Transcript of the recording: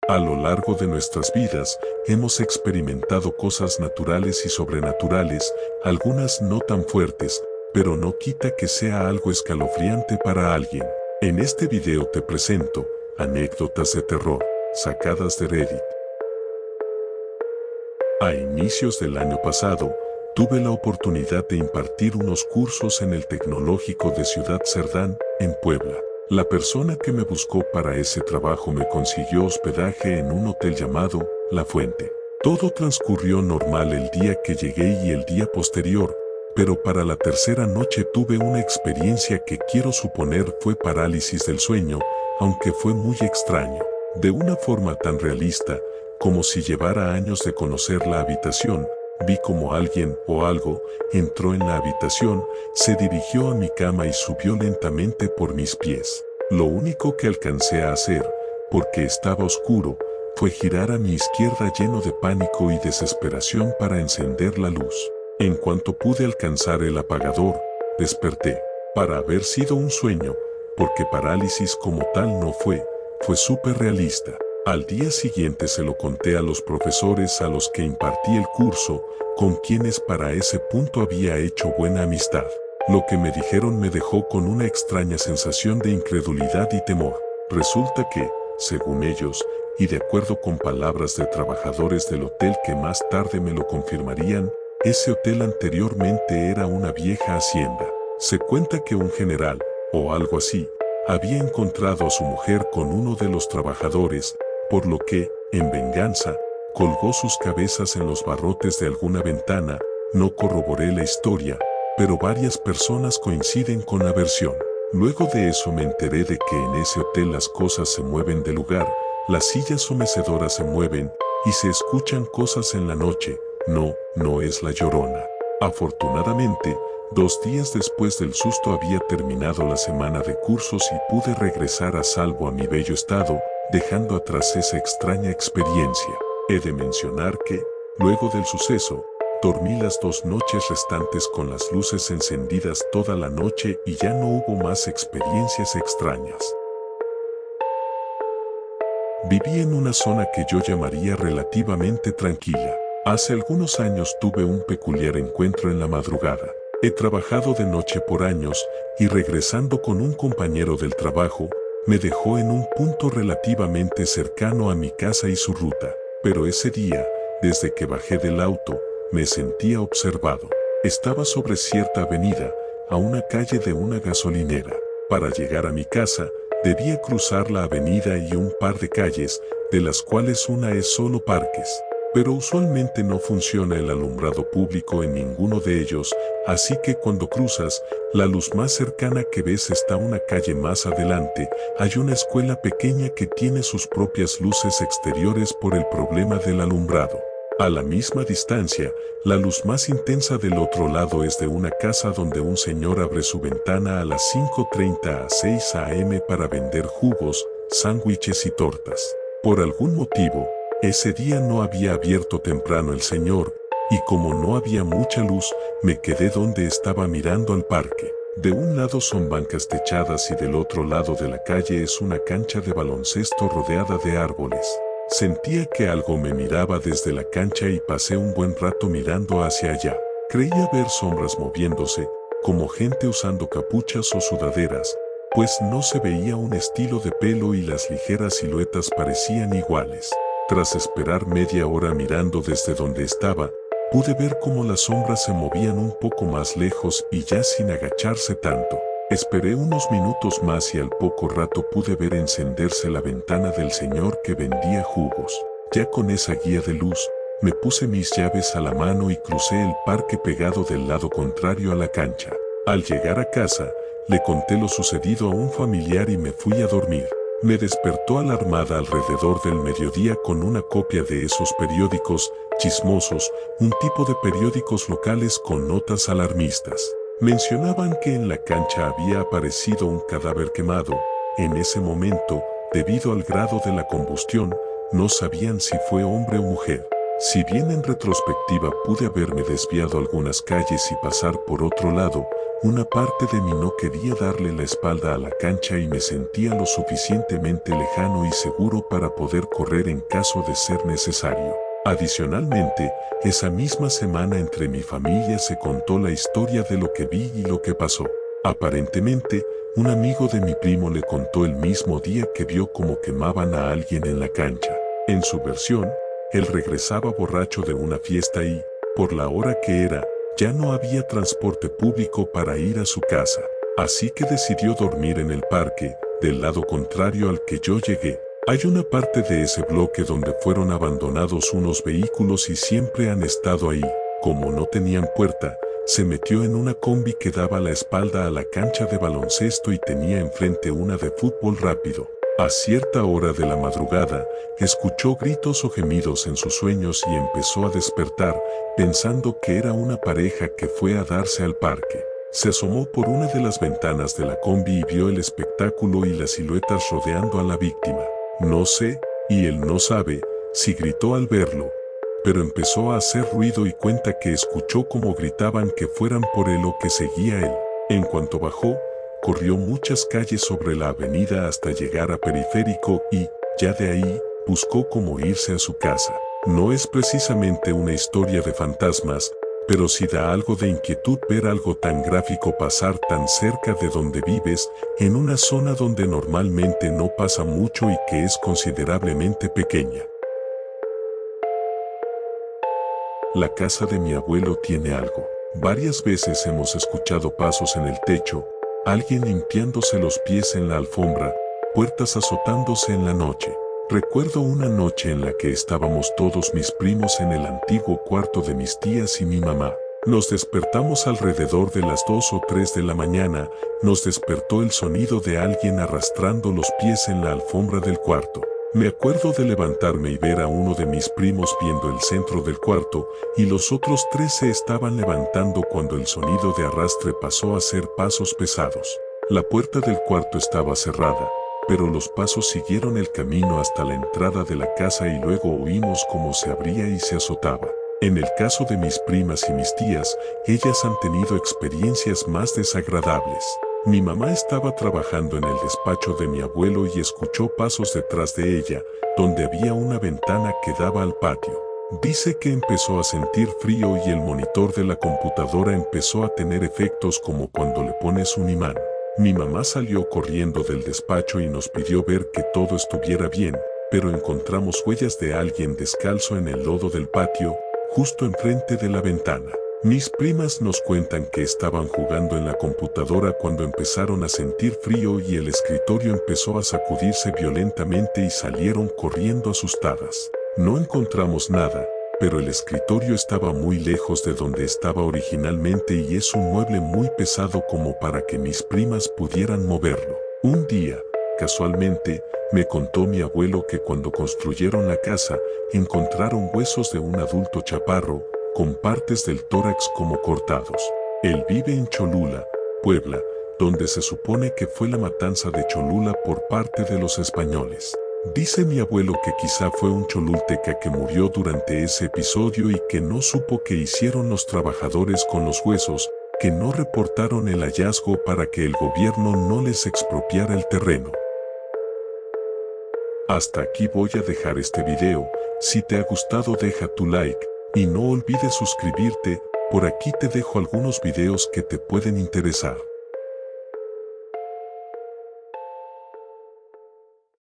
A lo largo de nuestras vidas, hemos experimentado cosas naturales y sobrenaturales, algunas no tan fuertes, pero no quita que sea algo escalofriante para alguien. En este video te presento anécdotas de terror, sacadas de Reddit. A inicios del año pasado, tuve la oportunidad de impartir unos cursos en el Tecnológico de Ciudad Cerdán, en Puebla. La persona que me buscó para ese trabajo me consiguió hospedaje en un hotel llamado La Fuente. Todo transcurrió normal el día que llegué y el día posterior, pero para la tercera noche tuve una experiencia que quiero suponer fue parálisis del sueño, aunque fue muy extraño. De una forma tan realista, como si llevara años de conocer la habitación, vi como alguien o algo entró en la habitación, se dirigió a mi cama y subió lentamente por mis pies. Lo único que alcancé a hacer, porque estaba oscuro, fue girar a mi izquierda lleno de pánico y desesperación para encender la luz. En cuanto pude alcanzar el apagador, desperté. Para haber sido un sueño, porque parálisis como tal no fue súper realista. Al día siguiente se lo conté a los profesores a los que impartí el curso, con quienes para ese punto había hecho buena amistad. Lo que me dijeron me dejó con una extraña sensación de incredulidad y temor. Resulta que, según ellos, y de acuerdo con palabras de trabajadores del hotel que más tarde me lo confirmarían, ese hotel anteriormente era una vieja hacienda. Se cuenta que un general, o algo así, había encontrado a su mujer con uno de los trabajadores, por lo que, en venganza, colgó sus cabezas en los barrotes de alguna ventana. No corroboré la historia, pero varias personas coinciden con la versión. Luego de eso me enteré de que en ese hotel las cosas se mueven de lugar, las sillas o mecedoras se mueven, y se escuchan cosas en la noche. No es la Llorona. Afortunadamente, 2 días después del susto había terminado la semana de cursos y pude regresar a salvo a mi bello estado, dejando atrás esa extraña experiencia. He de mencionar que, luego del suceso, dormí las 2 noches restantes con las luces encendidas toda la noche y ya no hubo más experiencias extrañas. Viví en una zona que yo llamaría relativamente tranquila. Hace algunos años tuve un peculiar encuentro en la madrugada. He trabajado de noche por años y regresando con un compañero del trabajo, me dejó en un punto relativamente cercano a mi casa y su ruta. Pero ese día, desde que bajé del auto, me sentía observado. Estaba sobre cierta avenida, a una calle de una gasolinera. Para llegar a mi casa, debía cruzar la avenida y un par de calles, de las cuales una es solo parques. Pero usualmente no funciona el alumbrado público en ninguno de ellos, así que cuando cruzas, la luz más cercana que ves está una calle más adelante. Hay una escuela pequeña que tiene sus propias luces exteriores por el problema del alumbrado. A la misma distancia, la luz más intensa del otro lado es de una casa donde un señor abre su ventana a las 5:30 a 6 a.m. para vender jugos, sándwiches y tortas. Por algún motivo, ese día no había abierto temprano el señor, y como no había mucha luz, me quedé donde estaba mirando al parque. De un lado son bancas techadas y del otro lado de la calle es una cancha de baloncesto rodeada de árboles. Sentía que algo me miraba desde la cancha y pasé un buen rato mirando hacia allá. Creía ver sombras moviéndose, como gente usando capuchas o sudaderas, pues no se veía un estilo de pelo y las ligeras siluetas parecían iguales. Tras esperar media hora mirando desde donde estaba, pude ver cómo las sombras se movían un poco más lejos y ya sin agacharse tanto. Esperé unos minutos más y al poco rato pude ver encenderse la ventana del señor que vendía jugos. Ya con esa guía de luz, me puse mis llaves a la mano y crucé el parque pegado del lado contrario a la cancha. Al llegar a casa, le conté lo sucedido a un familiar y me fui a dormir. Me despertó alarmada alrededor del mediodía con una copia de esos periódicos chismosos, un tipo de periódicos locales con notas alarmistas. Mencionaban que en la cancha había aparecido un cadáver quemado. En ese momento, debido al grado de la combustión, no sabían si fue hombre o mujer. Si bien en retrospectiva pude haberme desviado algunas calles y pasar por otro lado, una parte de mí no quería darle la espalda a la cancha y me sentía lo suficientemente lejano y seguro para poder correr en caso de ser necesario. Adicionalmente, esa misma semana entre mi familia se contó la historia de lo que vi y lo que pasó. Aparentemente, un amigo de mi primo le contó el mismo día que vio cómo quemaban a alguien en la cancha. En su versión, él regresaba borracho de una fiesta y, por la hora que era, ya no había transporte público para ir a su casa. Así que decidió dormir en el parque, del lado contrario al que yo llegué. Hay una parte de ese bloque donde fueron abandonados unos vehículos y siempre han estado ahí. Como no tenían puerta, se metió en una combi que daba la espalda a la cancha de baloncesto y tenía enfrente una de fútbol rápido. A cierta hora de la madrugada, escuchó gritos o gemidos en sus sueños y empezó a despertar, pensando que era una pareja que fue a darse al parque. Se asomó por una de las ventanas de la combi y vio el espectáculo y las siluetas rodeando a la víctima. No sé, y él no sabe, si gritó al verlo, pero empezó a hacer ruido y cuenta que escuchó como gritaban que fueran por él o que seguía él. En cuanto bajó, corrió muchas calles sobre la avenida hasta llegar a Periférico y, ya de ahí, buscó cómo irse a su casa. No es precisamente una historia de fantasmas, pero sí da algo de inquietud ver algo tan gráfico pasar tan cerca de donde vives, en una zona donde normalmente no pasa mucho y que es considerablemente pequeña. La casa de mi abuelo tiene algo. Varias veces hemos escuchado pasos en el techo, alguien limpiándose los pies en la alfombra, puertas azotándose en la noche. Recuerdo una noche en la que estábamos todos mis primos en el antiguo cuarto de mis tías y mi mamá. Nos despertamos alrededor de las 2 o 3 de la mañana, nos despertó el sonido de alguien arrastrando los pies en la alfombra del cuarto. Me acuerdo de levantarme y ver a uno de mis primos viendo el centro del cuarto, y los otros 3 se estaban levantando cuando el sonido de arrastre pasó a ser pasos pesados. La puerta del cuarto estaba cerrada, pero los pasos siguieron el camino hasta la entrada de la casa y luego oímos cómo se abría y se azotaba. En el caso de mis primas y mis tías, ellas han tenido experiencias más desagradables. Mi mamá estaba trabajando en el despacho de mi abuelo y escuchó pasos detrás de ella, donde había una ventana que daba al patio. Dice que empezó a sentir frío y el monitor de la computadora empezó a tener efectos como cuando le pones un imán. Mi mamá salió corriendo del despacho y nos pidió ver que todo estuviera bien, pero encontramos huellas de alguien descalzo en el lodo del patio, justo enfrente de la ventana. Mis primas nos cuentan que estaban jugando en la computadora cuando empezaron a sentir frío y el escritorio empezó a sacudirse violentamente y salieron corriendo asustadas. No encontramos nada, pero el escritorio estaba muy lejos de donde estaba originalmente y es un mueble muy pesado como para que mis primas pudieran moverlo. Un día, casualmente, me contó mi abuelo que cuando construyeron la casa, encontraron huesos de un adulto chaparro, con partes del tórax como cortados. Él vive en Cholula, Puebla, donde se supone que fue la matanza de Cholula por parte de los españoles. Dice mi abuelo que quizá fue un cholulteca que murió durante ese episodio y que no supo qué hicieron los trabajadores con los huesos, que no reportaron el hallazgo para que el gobierno no les expropiara el terreno. Hasta aquí voy a dejar este video. Si te ha gustado deja tu like y no olvides suscribirte. Por aquí te dejo algunos videos que te pueden interesar.